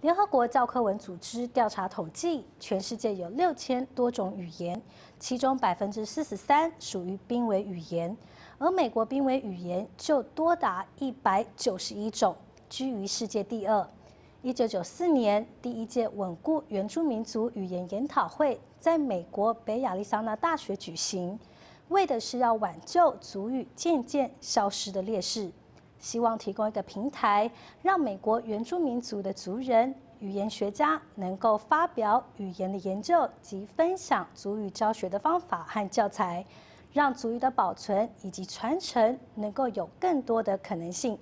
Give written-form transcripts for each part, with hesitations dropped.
联合国教科文组织调查统计，全世界有6000多种语言，其中43%属于濒危语言，而美国濒危语言就多达191种，居于世界第2。1994年，第一届稳固原住民族语言研讨会在美国北亚历桑那大学举行，为的是要挽救族语渐渐消失的劣势。希望提供一个平台，让美国原住民族的族人、语言学家能够发表语言的研究及分享族语教学的方法和教材，让族语的保存以及传承能够有更多的可能性。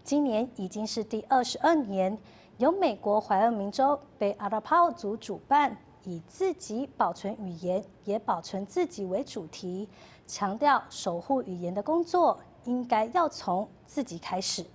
今年已经是第22年，由美国怀俄明州北Arapaho族主办，以自己保存语言也保存自己为主题，强调守护语言的工作应该要从自己开始。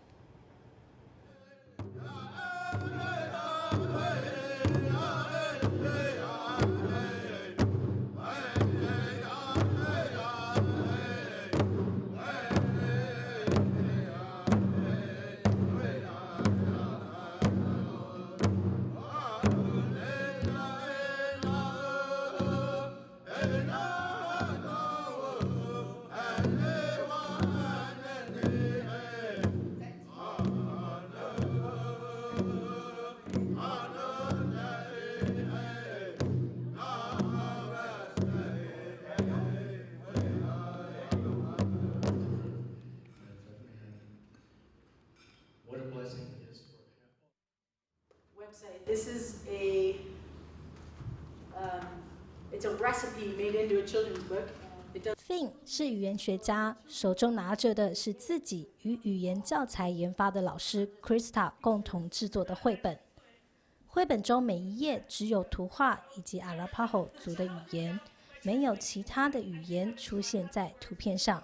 This is it's a recipe made into a children's book. Finn 是语言学家，手中拿着的是自己与语言教材研发的老师 Krista 共同制作的绘本。绘本中每一页只有图画以及 Arapaho 族的语言，没有其他的语言出现在图片上。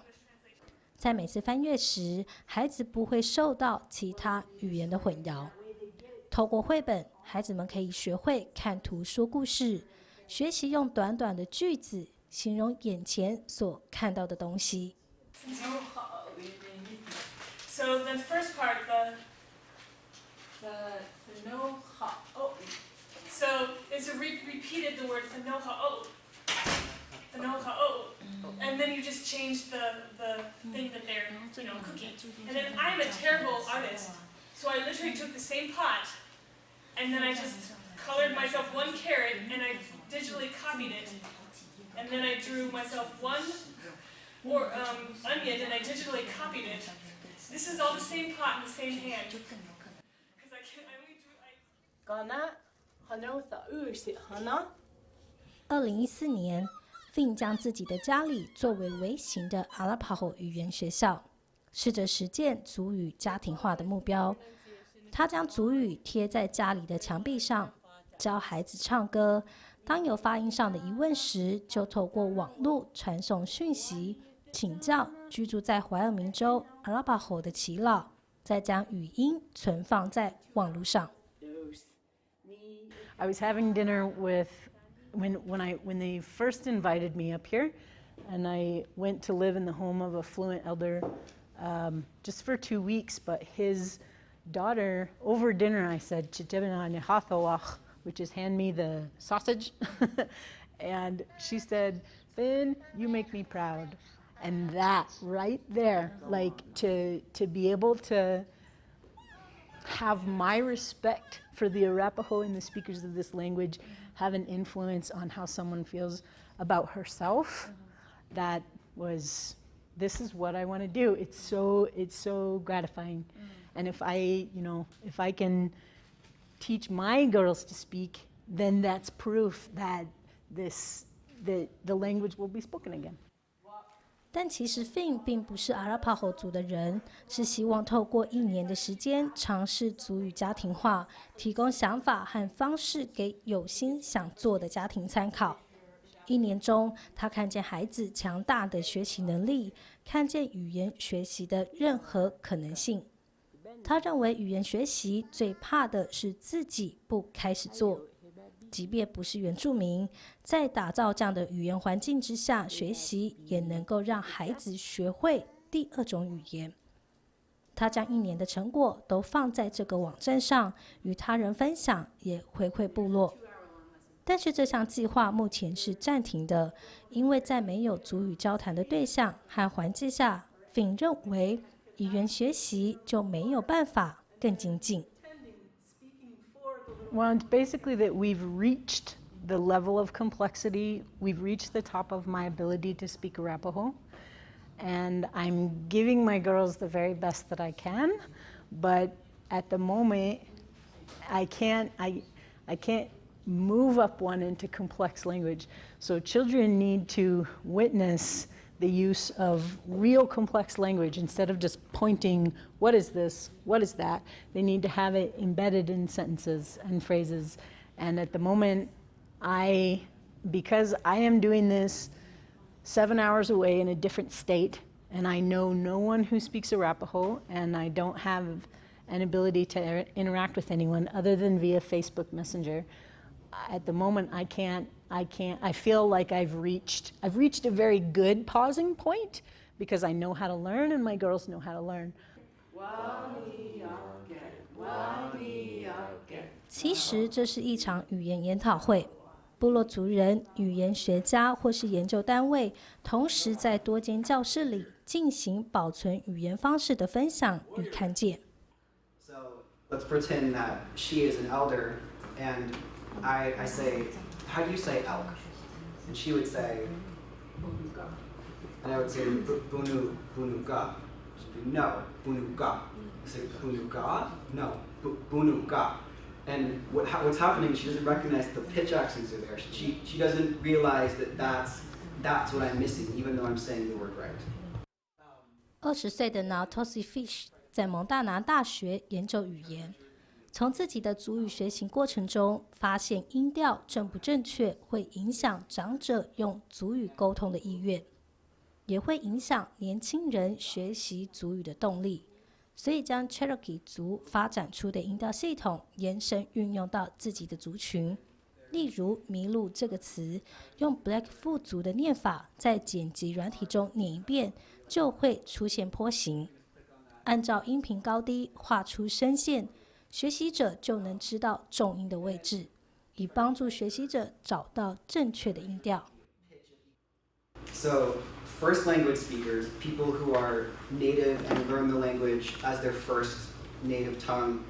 在每次翻阅时，孩子不会受到其他语言的混淆。透过绘本，孩子们可以学会看图说故事，学习用短短的句子形容眼前所看到的东西。So the first part, the fanoha'o. So it's repeated the word fanoha'o, and then you just change the thing that they're cooking. And then I'm a terrible artist, so I literally took the same pot, and then I just colored myself one carrot, and I digitally copied it, and then I drew myself one onion, and I digitally copied it. This is all the same pot in the same hand. Because I only drew. 2014年 ，Finn 将自己的家里作为微型的 Arapaho 语言学校，试着实践族语家庭化的目标。他将族语贴在家里的墙壁上，教孩子唱歌。当有发音上的疑问时，就透过网络传送讯息，请教居住在怀俄明州 Arapaho 的耆老，再将语音存放在网络上。I was having dinner with when they first invited me up here, and I went to live in the home of a fluent elder just for 2 weeks. But his daughter, over dinner, I said, which is hand me the sausage. And she said, Finn, you make me proud. And that right there, like to be able to have my respect for the Arapaho and the speakers of this language have an influence on how someone feels about herself. That was, this is what I want to do. It's so gratifying. And if I can teach my girls to speak, then that's proof that the language will be spoken again. 但其实 Finn 并不是 Arapaho 族的人，是希望透过1年的时间尝试族语家庭化，提供想法和方式给有心想做的家庭参考。1年中，他看见孩子强大的学习能力，看见语言学习的任何可能性。他认为语言学习最怕的是自己不开始做。即便不是原住民，在打造这样的语言环境之下学习，也能够让孩子学会第2种语言。他将1年的成果都放在这个网站上，与他人分享，也回馈部落。但是这项计划目前是暂停的，因为在没有族语交谈的对象和环境下，Finn认为语言学习就没有办法更精进。Well, it's basically that we've reached the level of complexity, we've reached the top of my ability to speak Arapaho, and I'm giving my girls the very best that I can, but at the moment, I can't move up one into complex language. So children need to witness the use of real complex language instead of just pointing, what is this, what is that? They need to have it embedded in sentences and phrases. And at the moment, because I am doing this 7 hours away in a different state, and I know no one who speaks Arapaho, and I don't have an ability to interact with anyone other than via Facebook Messenger. At the moment, I feel like I've reached a very good pausing point because I know how to learn and my girls know how to learn. 其实这是一场语言研讨会，部落族人、语言学家或是研究单位，同时在多间教室里进行保存语言方式的分享与看见。So let's pretend that she is an elder, and I say, how do you say elk? And she would say, and I would say, bunuga. She'd be, no, bunuga. I say, bunuga? No, bunuga. And what's happening is she doesn't recognize the pitch accents are there. She doesn't realize that that's what I'm missing, even though I'm saying the word right. 20岁的 Nautosi Fish 在蒙大拿大学研究语言，从自己的族语学习过程中，发现音调正不正确会影响长者用族语沟通的意愿，也会影响年轻人学习族语的动力。所以将 Cherokee 族发展出的音调系统延伸运用到自己的族群。例如麋鹿这个词，用 Blackfoot 族的念法在剪辑软体中念一遍，就会出现波形。按照音频高低画出声线，学习者就能知道重音的位置，以帮助学习者找到正确的音调。So first language speakers, people who are native and learn the language as their first native tongue,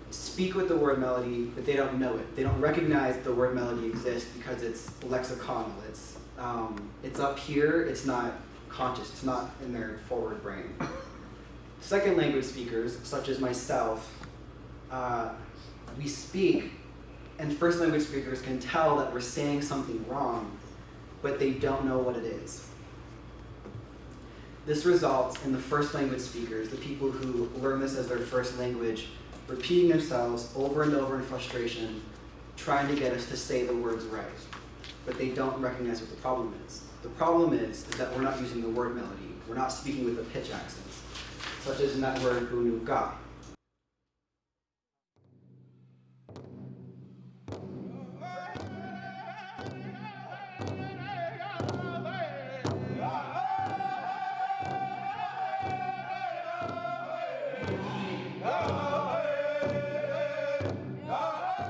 speak with the word melody, but they don't know it. They don't recognize the word melody exists because it's lexiconal. It's up here, it's not conscious, it's not in their forward brain. Second language speakers, such as myself, we speak, and first language speakers can tell that we're saying something wrong, but they don't know what it is. This results in the first language speakers, the people who learn this as their first language, repeating themselves over and over in frustration, trying to get us to say the words right, but they don't recognize what the problem is. The problem is that we're not using the word melody. We're not speaking with the pitch accents, such as in that word bunuga.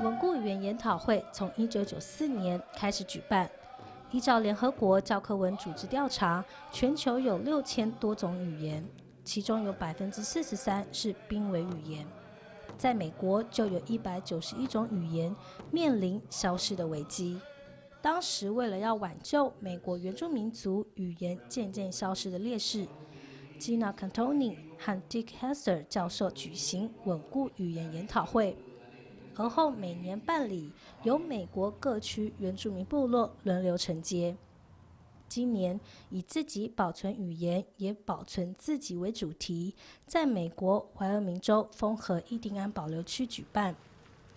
稳固语言研讨会从1994年开始举办，依照联合国教科文组织调查，全球有6000多种语言，其中有43%是濒危语言。在美国就有191种语言面临消失的危机。当时为了要挽救美国原住民族语言渐渐消失的劣势， Gina Cantoni 和 Dick Hester 教授举行稳固语言研讨会，而后每年办理，由美国各区原住民部落轮流承接。今年以自己保存语言也保存自己为主题，在美国怀俄明州丰和伊丁安保留区举办。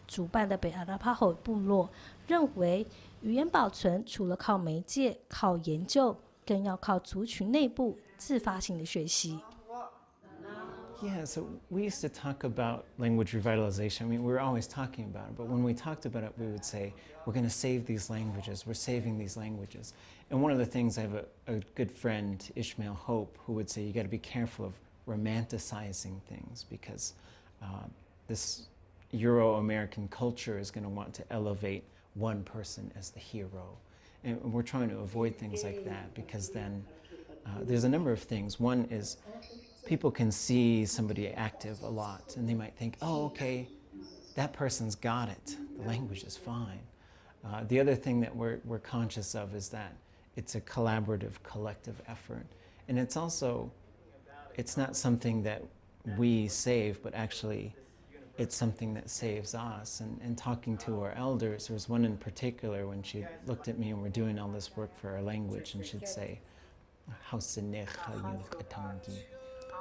主办的北Arapaho部落认为，语言保存除了靠媒介、靠研究，更要靠族群内部自发性的学习。Yeah, so we used to talk about language revitalization. I mean, we were always talking about it, but when we talked about it, we would say, we're going to save these languages, we're saving these languages. And one of the things, I have a good friend, Ishmael Hope, who would say, you got to be careful of romanticizing things because this Euro-American culture is going to want to elevate one person as the hero. And we're trying to avoid things like that because then there's a number of things. One is people can see somebody active a lot and they might think, oh, okay, that person's got it. The language is fine. The other thing that we're conscious of is that it's a collaborative, collective effort. And it's also, it's not something that we save, but actually it's something that saves us. And talking to our elders, there was one in particular when she looked at me and we're doing all this work for our language, and she'd say,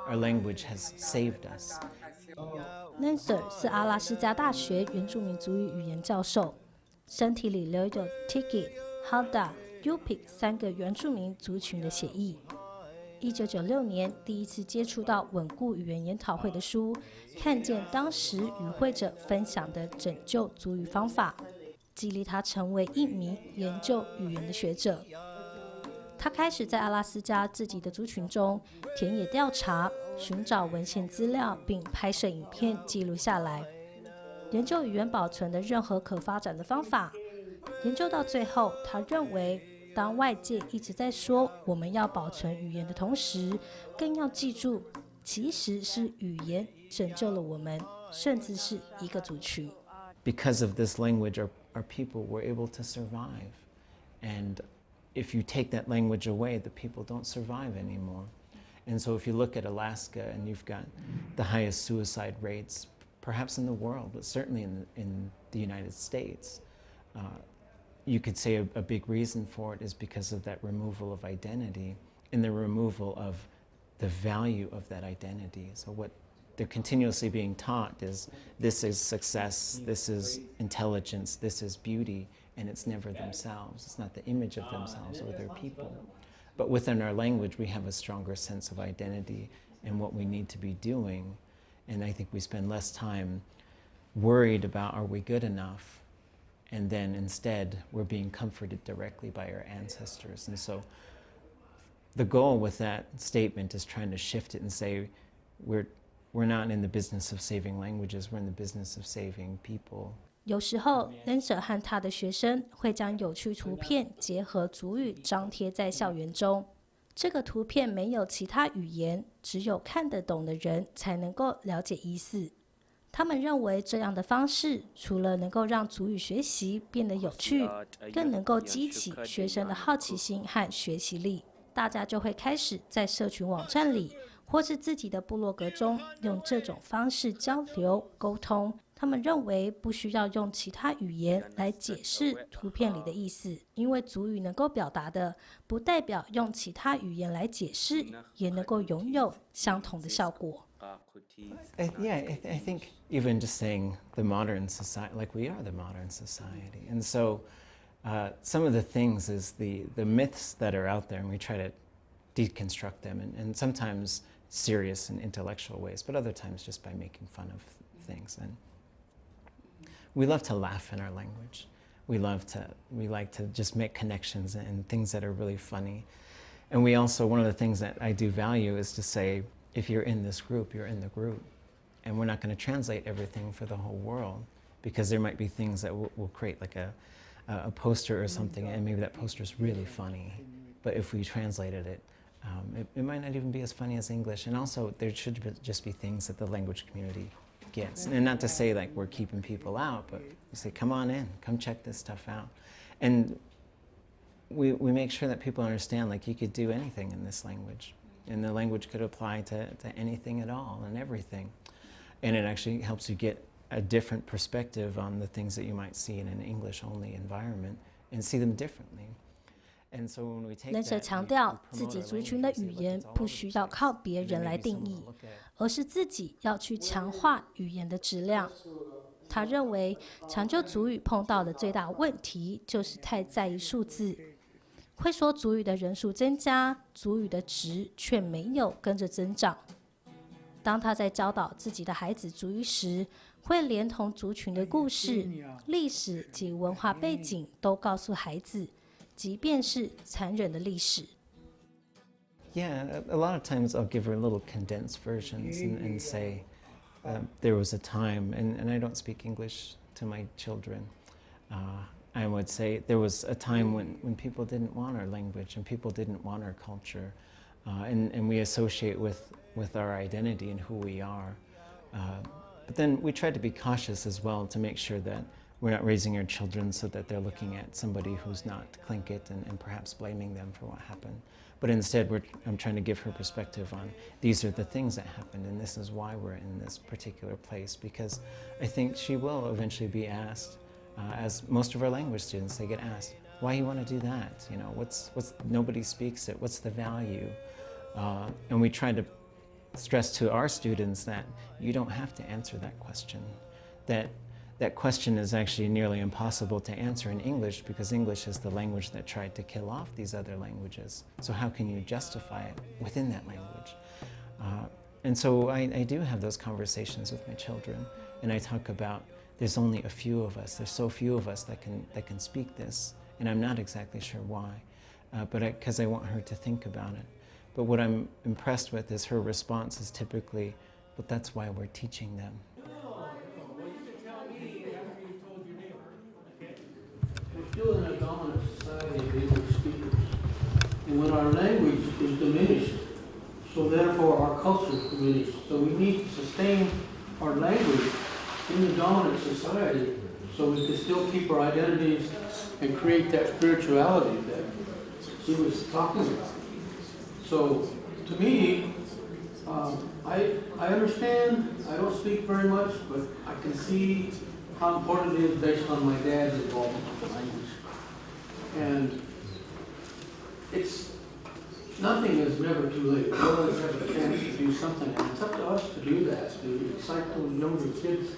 our language has saved us. Nancer 是阿拉斯加大学原住民族语言教授，身体里留有 Tiki、Halda、Yupik 3个原住民族群的血裔。1996年第一次接触到稳固语言研讨会的书，看见当时与会者分享的拯救族语方法，激励他成为一名研究语言的学者。他开始在阿拉斯加自己的族群中田野调查，寻找文献资料，并拍摄影片记录下来，研究语言保存的任何可发展的方法。研究到最后，他认为当外界一直在说我们要保存语言的同时，更要记住，其实是语言拯救了我们，甚至是一个族群。Because of this language, our people were able to survive. And if you take that language away, the people don't survive anymore. And so if you look at Alaska and you've got the highest suicide rates, perhaps in the world, but certainly in the United States, you could say a big reason for it is because of that removal of identity and the removal of the value of that identity. So what they're continuously being taught is this is success, this is intelligence, this is beauty, and it's never themselves. It's not the image of themselves or their people. But within our language, we have a stronger sense of identity and what we need to be doing. And I think we spend less time worried about, are we good enough? And then instead, we're being comforted directly by our ancestors. And so the goal with that statement is trying to shift it and say, we're not in the business of saving languages, we're in the business of saving people. 有时候 Nancer 和他的学生会将有趣图片结合族语张贴在校园中。这个图片没有其他语言，只有看得懂的人才能够了解意思。他们认为这样的方式除了能够让族语学习变得有趣，更能够激起学生的好奇心和学习力。大家就会开始在社群网站里或是自己的部落格中用这种方式交流沟通。他们认为不需要用其他语言来解释图片里的意思，因为族语能够表达的，不代表用其他语言来解释也能够拥有相同的效果。I think even just saying the modern society, like we are the modern society. And so some of the things is the myths that are out there, and we try to deconstruct them, and sometimes serious and intellectual ways, but other times just by making fun of things. And we love to laugh in our language. We like to just make connections and things that are really funny. And we also, one of the things that I do value is to say, if you're in this group, you're in the group. And we're not going to translate everything for the whole world, because there might be things that we'll create, like a poster or something, and maybe that poster is really funny. But if we translated it, it might not even be as funny as English. And also, there should just be things that the language community gets. And not to say like we're keeping people out, but we say, come on in, come check this stuff out. And we make sure that people understand, like, you could do anything in this language. And the language could apply to anything at all and everything. And it actually helps you get a different perspective on the things that you might see in an English-only environment and see them differently. And so when we take Nancer 强调，自己族群的语言不需要靠别人来定义，而是自己要去强化语言的质量。他认为，抢救族语碰到的最大问题就是太在意数字。会说族语的人数增加，族语的值却没有跟着增长。当他在教导自己的孩子族语时，会连同族群的故事、历史及文化背景都告诉孩子，即便是残忍的历史。Yeah, a lot of times I'll give her little condensed versions and say, there was a time, and I don't speak English to my children. I would say there was a time when people didn't want our language and people didn't want our culture, and we associate with our identity and who we are. But then we try to be cautious as well to make sure that we're not raising our children so that they're looking at somebody who's not Tlingit and perhaps blaming them for what happened. But instead, I'm trying to give her perspective on these are the things that happened and this is why we're in this particular place, because I think she will eventually be asked, as most of our language students, they get asked, why you want to do that? You know, nobody speaks it, what's the value? And we try to stress to our students that you don't have to answer that question, that question is actually nearly impossible to answer in English because English is the language that tried to kill off these other languages. So how can you justify it within that language? And so I do have those conversations with my children, and I talk about there's only a few of us, there's so few of us that can speak this, and I'm not exactly sure why, but because I want her to think about it. But what I'm impressed with is her response is typically, but that's why we're teaching them. We're still in a dominant society of English speakers. And when our language is diminished, so therefore our culture is diminished. So we need to sustain our language in the dominant society so we can still keep our identities and create that spirituality that she was talking about. So to me, I understand, I don't speak very much, but I can see how important it is based on my dad's involvement with the language. And nothing is never too late. We always have a chance to do something, and it's up to us to do that, to excite those younger kids.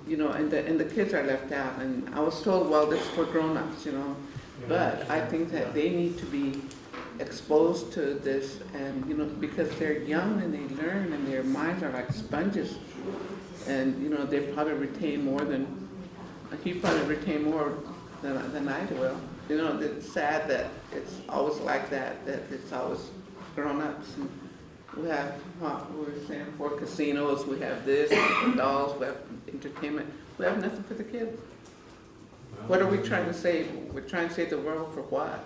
You know, and the kids are left out, and I was told, well, this is for grown-ups, you know, but I think that they need to be exposed to this, and you know, because they're young and they learn, and their minds are like sponges, and you know, they probably retain more than he probably retain more than I will. You know, it's sad that it's always like that it's always grown-ups. And we have, we were saying, 4 casinos, we have this, we have dolls, we have entertainment. We have nothing for the kids. What are we trying to save? We're trying to save the world for what?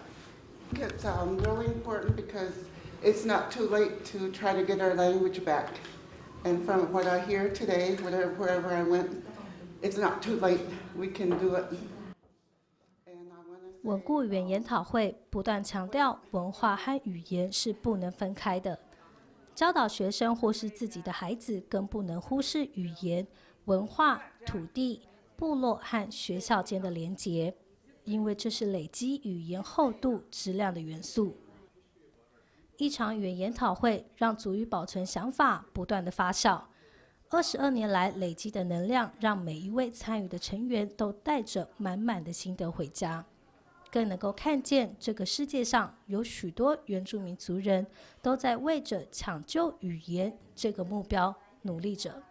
It's really important because it's not too late to try to get our language back. And from what I hear today, wherever I went, it's not too late. We can do it. 稳固语言研讨会不断强调，文化和语言是不能分开的。教导学生或是自己的孩子，更不能忽视语言、文化、土地、部落和学校间的连结，因为这是累积语言厚度、质量的元素。一场语言研讨会让族语保存想法不断的发酵。22年来累积的能量，让每一位参与的成员都带着满满的心得回家。更能够看见这个世界上有许多原住民族人都在为着抢救语言这个目标努力着。